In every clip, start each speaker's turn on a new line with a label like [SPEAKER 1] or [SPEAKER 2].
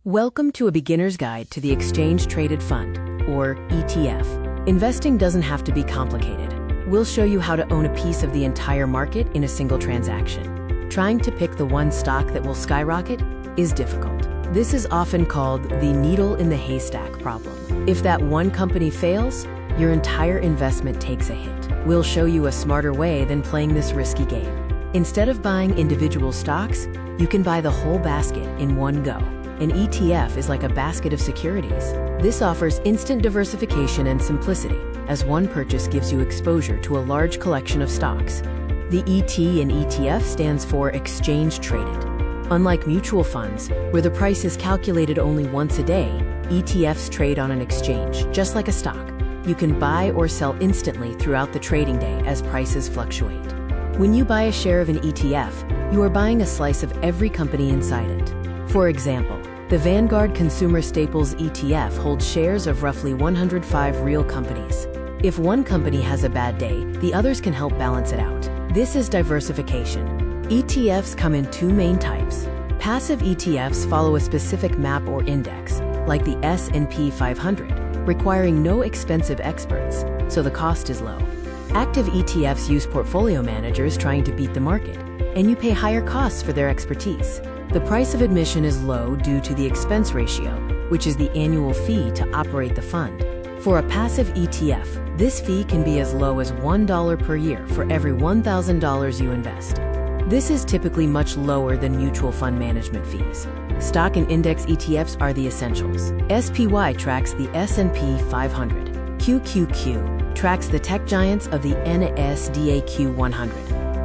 [SPEAKER 1] Welcome to a beginner's guide to the Exchange Traded Fund, or ETF. Investing doesn't have to be complicated. We'll show you how to own a piece of the entire market in a single transaction. Trying to pick the one stock that will skyrocket is difficult. This is often called the needle in the haystack problem. If that one company fails, your entire investment takes a hit. We'll show you a smarter way than playing this risky game. Instead of buying individual stocks, you can buy the whole basket in one go. An ETF is like a basket of securities. This offers instant diversification and simplicity, as one purchase gives you exposure to a large collection of stocks. The ET in ETF stands for Exchange Traded. Unlike mutual funds, where the price is calculated only once a day, ETFs trade on an exchange, just like a stock. You can buy or sell instantly throughout the trading day as prices fluctuate. When you buy a share of an ETF, you are buying a slice of every company inside it. For example, the Vanguard Consumer Staples ETF holds shares of roughly 105 real companies. If one company has a bad day, the others can help balance it out. This is diversification. ETFs come in two main types. Passive ETFs follow a specific map or index, like the S&P 500, requiring no expensive experts, so the cost is low. Active ETFs use portfolio managers trying to beat the market, and you pay higher costs for their expertise. The price of admission is low due to the expense ratio, which is the annual fee to operate the fund. For a passive ETF, this fee can be as low as $1 per year for every $1,000 you invest. This is typically much lower than mutual fund management fees. Stock and index ETFs are the essentials. SPY tracks the S&P 500. QQQ tracks the tech giants of the NASDAQ 100.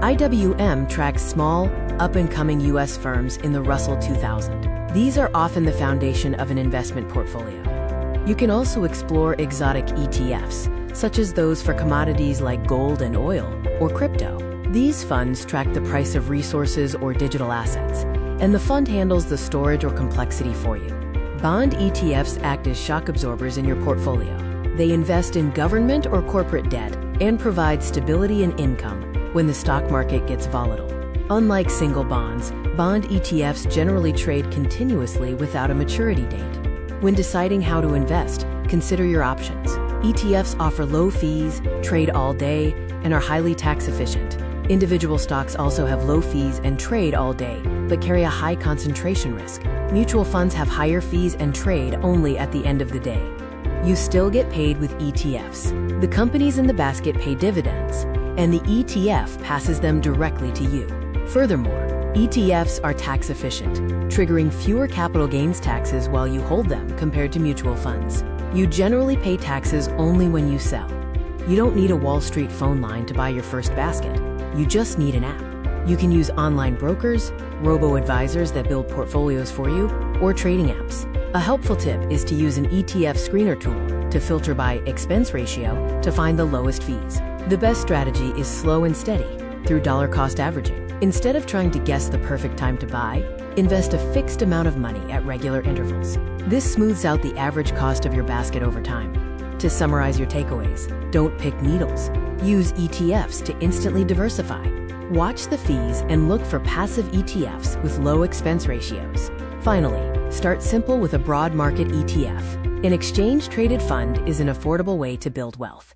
[SPEAKER 1] IWM tracks small, up-and-coming U.S. firms in the Russell 2000. These are often the foundation of an investment portfolio. You can also explore exotic ETFs, such as those for commodities like gold and oil, or crypto. These funds track the price of resources or digital assets, and the fund handles the storage or complexity for you. Bond ETFs act as shock absorbers in your portfolio. They invest in government or corporate debt and provide stability and income when the stock market gets volatile. Unlike single bonds, bond ETFs generally trade continuously without a maturity date. When deciding how to invest, consider your options. ETFs offer low fees, trade all day, and are highly tax efficient. Individual stocks also have low fees and trade all day, but carry a high concentration risk. Mutual funds have higher fees and trade only at the end of the day. You still get paid with ETFs. The companies in the basket pay dividends, and the ETF passes them directly to you. Furthermore, ETFs are tax efficient, triggering fewer capital gains taxes while you hold them compared to mutual funds. You generally pay taxes only when you sell. You don't need a Wall Street phone line to buy your first basket. You just need an app. You can use online brokers, robo-advisors that build portfolios for you, or trading apps. A helpful tip is to use an ETF screener tool to filter by expense ratio to find the lowest fees. The best strategy is slow and steady through dollar cost averaging. Instead of trying to guess the perfect time to buy, invest a fixed amount of money at regular intervals. This smooths out the average cost of your basket over time. To summarize your takeaways, don't pick needles. Use ETFs to instantly diversify. Watch the fees and look for passive ETFs with low expense ratios. Finally, start simple with a broad market ETF. An exchange-traded fund is an affordable way to build wealth.